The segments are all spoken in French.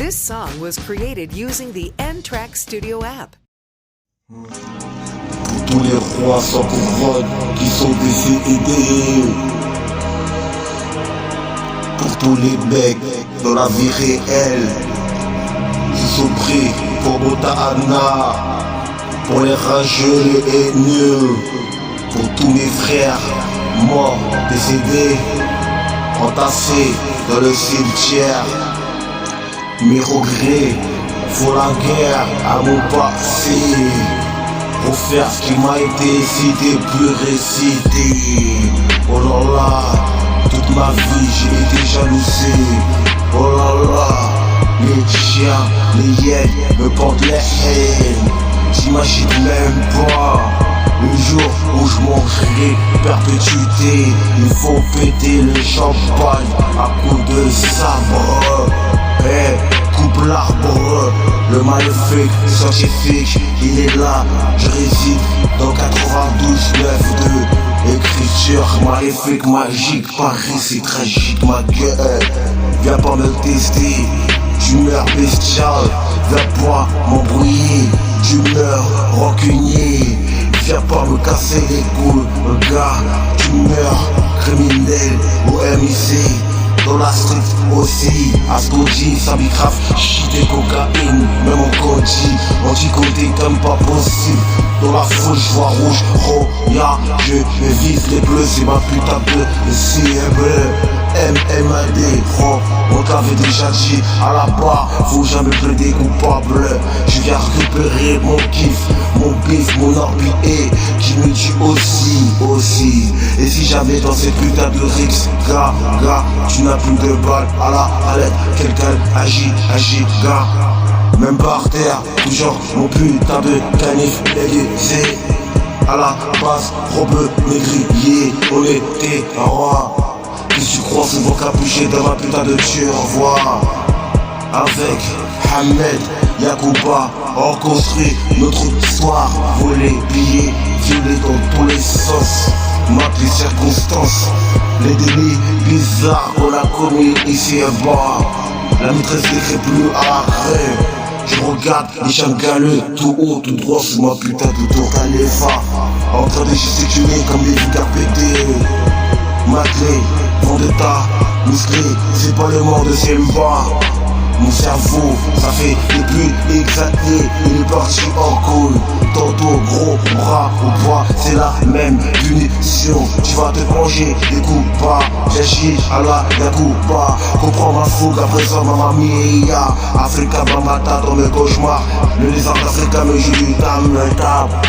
This song was created using the N-Track Studio app. Pour tous les rois sans couronne qui sont décédés, pour tous les mecs dans la vie réelle qui sont pris pour Botahana, pour les rageux, les haineux, pour tous mes frères morts, décédés, entassés dans le cimetière. Mes regrets font la guerre à mon passé, pour faire ce qui m'a été cité, plus récité. Oh là là, toute ma vie j'ai été jalousé. Oh là là, les chiens, les hyènes me portent les haines. J'imagine même pas le jour où je mangerai perpétuité. Il faut péter le champagne à coups de sabre. Hey, coupe l'arbre, le maléfique scientifique, il est là. Je réside dans 92.9 écriture maléfique, magique. Paris c'est tragique, ma gueule. Viens pas me tester, d'humeur bestiale. Viens pas m'embrouiller, d'humeur rancunier. Viens pas me casser les couilles, gars. D'humeur criminelle au MIC. Dans la street aussi, Ascodi, Sabicraft, shit et cocaïne. Même en Cody, anti-côté comme pas possible. Dans la foule, je vois rouge, roya. Je vise les bleus, c'est ma putain de cible. MMAD, on te l'avait déjà dit à la barre, faut jamais plaider coupable. Je viens récupérer mon kiff, mon bif, mon orbier, qui me tue aussi. Et si jamais dans cette putain de Rix, gars, tu n'as plus de balles à la palette, quelqu'un agit, gars. Même par terre, toujours mon putain de canif aiguisé. À la base, robe négrier, on était un roi. Si tu crois souvent capuché dans ma putain de turvois. Avec Hamed, Yacouba, on construit notre histoire. Voler, piller, violer dans tous les sens. Mate les circonstances, les délits bizarres qu'on a commis ici et bas. La maîtresse n'écrit plus arrêt. Je regarde les chiens galeux tout haut, tout droit sous ma putain de tour Khalifa. En train de gesticuler comme des vulgaires pétés. Matelé, vendetta, musclé, c'est pas le monde de Simba. Mon cerveau, ça fait depuis exalté, il est parti en couille. Tantôt gros bras ou poids, c'est la même punition. Tu vas te manger des coups pas, j'agis à la Yacouba. Comprends ma fougue à présent, mamma mia. Africa Bamata dans mes cauchemars. Le lézard d'Africa me joue du tape.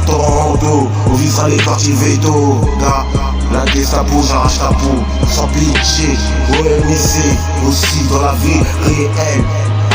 Toronto, on visera les parties veto, gars. La Gestapo, j'arrache ta peau, sans pitié. OMIC, aussi dans la vie réelle.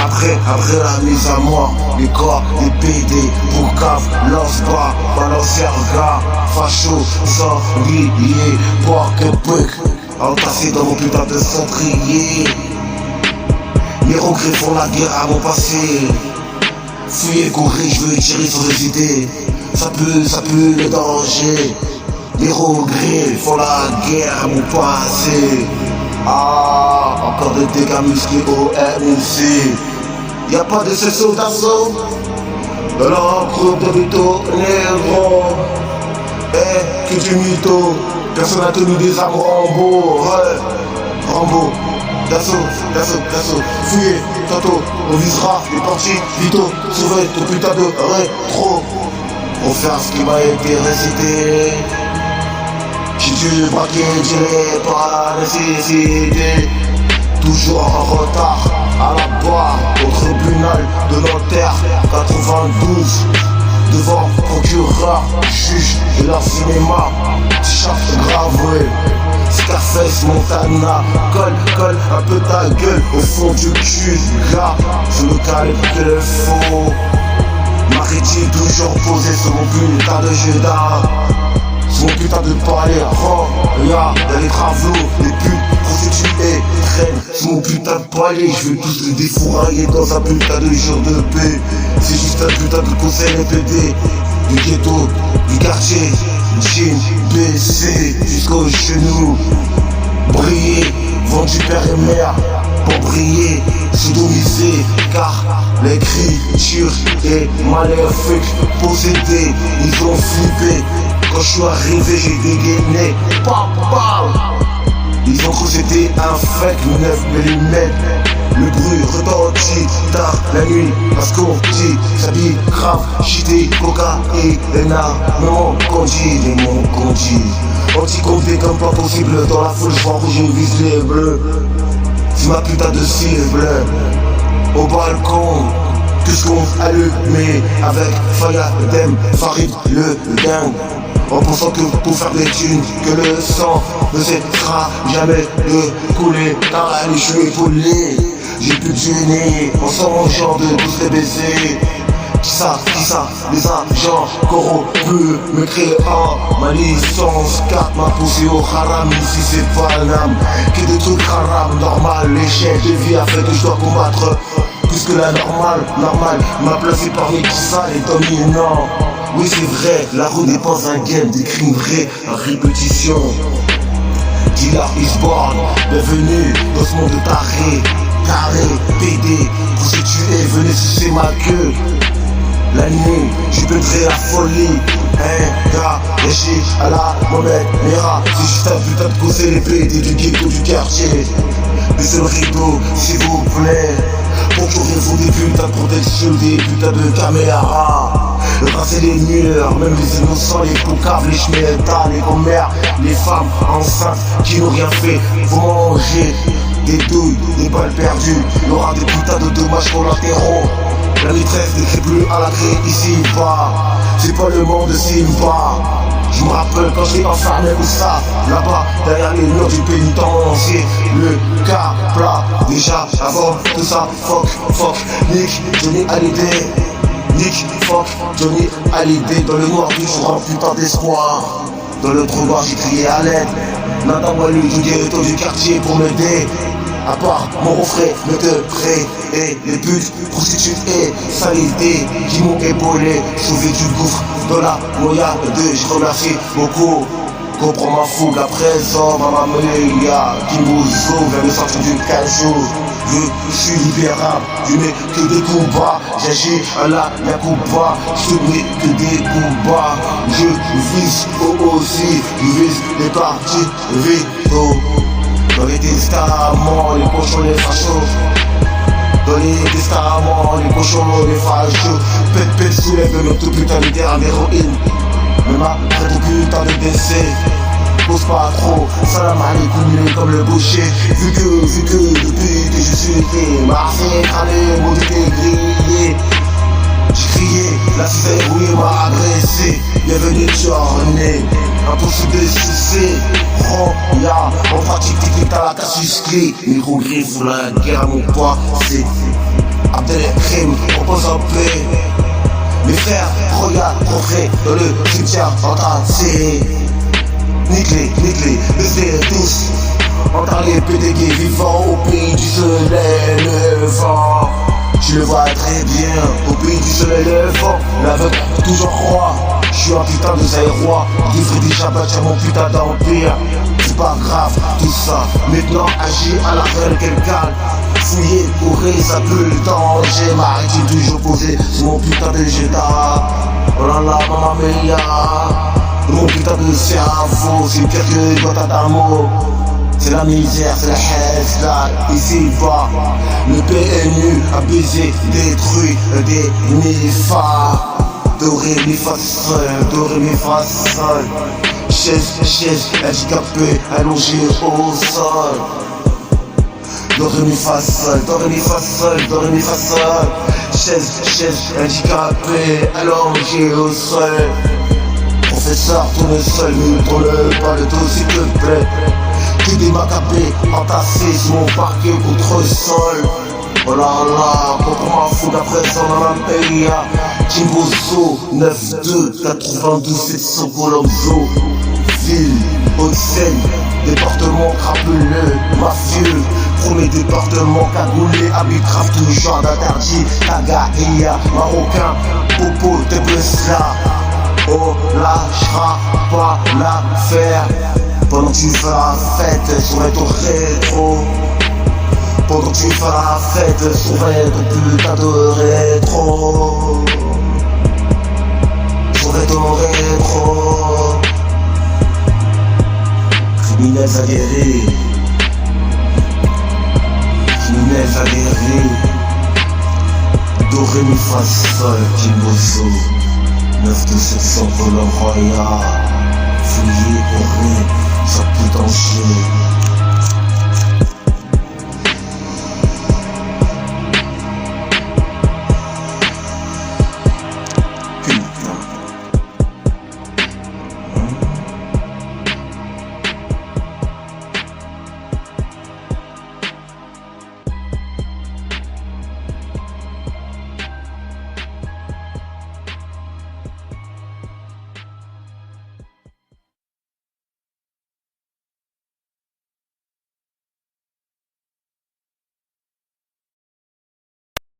Après la mise à mort, les corps, les PD, pour cave, lance-bas, balancer gars, facho, sanglier, porc et puck, entassé dans mon putain de centrier. Mes regrets font la guerre à mon passé. Fouiller, courir, je veux tirer sur les idées. Ça pue le danger. Les regrets font la guerre à mon passé. Ah, encore des dégâts musclés au MIC. Y'a pas de cessation d'assaut dans leur groupe de mythos négro. Que du mytho. Personne n'a tenu des armes Rambo. Rambo. D'assaut. Fouillé, tantôt, on visera les parties vitaux. Sauver ton putain de rétro. Pour faire ce qui m'a été récité. J'ai dû braquer, tiré par la nécessité. Toujours en retard, à la barre, au tribunal de Nanterre, 92. Devant procureur, juge de leur cinéma. Chaque gravé, Scarface, Montana. Colle un peu ta gueule au fond du cul, gars. Je me calme que le faux. Mariti toujours posé sur mon putain de Jeddah. Sur mon putain de palais, regarde dans les travaux, les putes prostituées traînent sur mon putain de palais. Je vais tous les défourailler dans un putain de jour de paix. C'est juste un putain de conseil PD. Du ghetto, du quartier, jean baissé jusqu'aux genoux. Briller, vendu père et mère. pour briller, sodomisé, car l'écriture est maléfique, possédée, ils ont flippé. Quand je suis arrivé, j'ai dégainé, papa. Ils ont cru que c'était un fake 9 mm. Le bruit retentit tard la nuit, parce qu'on dit, s'habille grave, chité, coca et énormément conduit, les mots conduits. Anti-convié comme pas possible, dans la foule je vois rouge, je vise les bleus. C'est ma putain de cible, au balcon, qu'est-ce qu'on allumé avec Fayadem, Farid le dingue. En pensant que pour faire des thunes, que le sang ne cessera jamais de couler. Car allez, je suis épaulé, j'ai plus de nez, en songeant de tous les baisers. Qui ça, les agents corrompus me créent ma licence 4 m'a poussé au haram. Ici c'est pas l'âme, que des trucs haram. Normal, l'échec de vie a fait que je dois combattre plus que la normale, m'a placé parmi qui ça les dominants. Oui c'est vrai, la rue n'est pas un game, des crimes vrais à répétition. Killer is born, bienvenue dans ce monde de taré, carré, pédé, prostitué, venez sucer ma queue. La nuit, je baignerai la folie, un gars, léché à la Mohamed Mera. C'est juste un putain de causer les pédés du ghetto du quartier. Baissez le rideau, s'il vous plaît. Procurez-vous des putains de protection, des putains de caméras. Brasser les murs, même les innocents, les poucaves, les schmétas, les commères, les femmes enceintes qui n'ont rien fait. Vous mangez des douilles, des balles perdues. Il y aura des putains de dommages collatéraux. La maîtresse n'écrit plus à la clé ici bas. C'est pas le monde de Simba. Je me rappelle quand j'étais enfermé où ça, là-bas, derrière les murs du pénitencier. Le cas plat, déjà avant tout ça. Fuck, Nick, Johnny Hallyday. Nick, fuck, Johnny Hallyday. Dans le noir du jour, un putain d'espoir. Dans le trou noir, j'ai crié à l'aide. Nada Wallu du ghetto du quartier pour m'aider. À part mon refrain, me de près. Et les putes, prostituées, salités qui m'ont épaulé, sauvé du gouffre dans la moya de. Je remercie beaucoup. Comprends ma fougue à présent, maman Melia, Kimbozo vient de sortir du cachot. Je suis libérable, je n'ai que des coups bas. J'agis à la Yakuba, je n'ai que des coups bas. Je vise aussi, je vise les parties veto. Dans les testaments, les cochons, les fachos. Dans les testaments, les cochons, les fachos. Pète, soulève le tout putain de terrain d'héroïne. Mais ma tout putain de décès. Pose pas trop, salam alaikum comme le boucher. Vu que depuis que je suis été Marseille, crâné, maudité, grillé. J'ai crié, la citrouille m'a agressé. Bienvenue journée, impossible de sucer. Roya, on pratique technique à la casus clé. Micro griffe sous la guerre à mon poids. C'est Abdelkrim, on pose en paix. Mes frères, regarde, rentrez dans le cimetière entassé. Nique-les, baissez tous. Entends les pédégués vivants au pays du soleil levant. Tu le vois très bien, au pays du soleil levant. L'aveugle, toujours roi. Je suis un putain de Zaïrois. Livre déjà bâtir mon putain d'empire. C'est pas grave, tout ça. Maintenant agis à la reine qu'elle calme. Fouiller, courir, ça pue le danger. M'arrête toujours posé sur mon putain de Jetta. Oh là là, maman Melia. Mon putain de cerveau, c'est pire que Guantanamo. C'est la misère, c'est la haine, là, ici va. Le PNU a baisé, détruit des nifas. Doré, mi, fa, sol, doré, mi, fa, sol. Chaise, handicapé, allongé au sol. Doré, mi, fa, sol, doré, mi, fa, sol, doré, mi, fa, sol. Chaise, handicapé, allongé au sol. Professeur, tourne seul, ne tourne pas le dos s'il te plaît. Que des macabées entassés sur mon parquet contre le sol. Oh là là, comprends ma foule à présent dans la PIA. Kimbozo, 92, 92, 700 Colombo. Ville, Haute-Seine, département crapuleux, mafieux. Premier département cagoulé, arbitrage tout genre d'interdit. Tagaïa, marocain, popo, te blesse là. Oh, lâchera pas l'affaire. Pendant que tu fais la fête, je serai ton rétro. Pendant que tu fais la fête, surveille ton putain de rétro. Surveille ton rétro. Criminels aguerris. Criminels aguerris. Do, ré, mi, fa, sol, Kimbozo. 92700 volant royal. Fouillé, horré, chaque putain chien.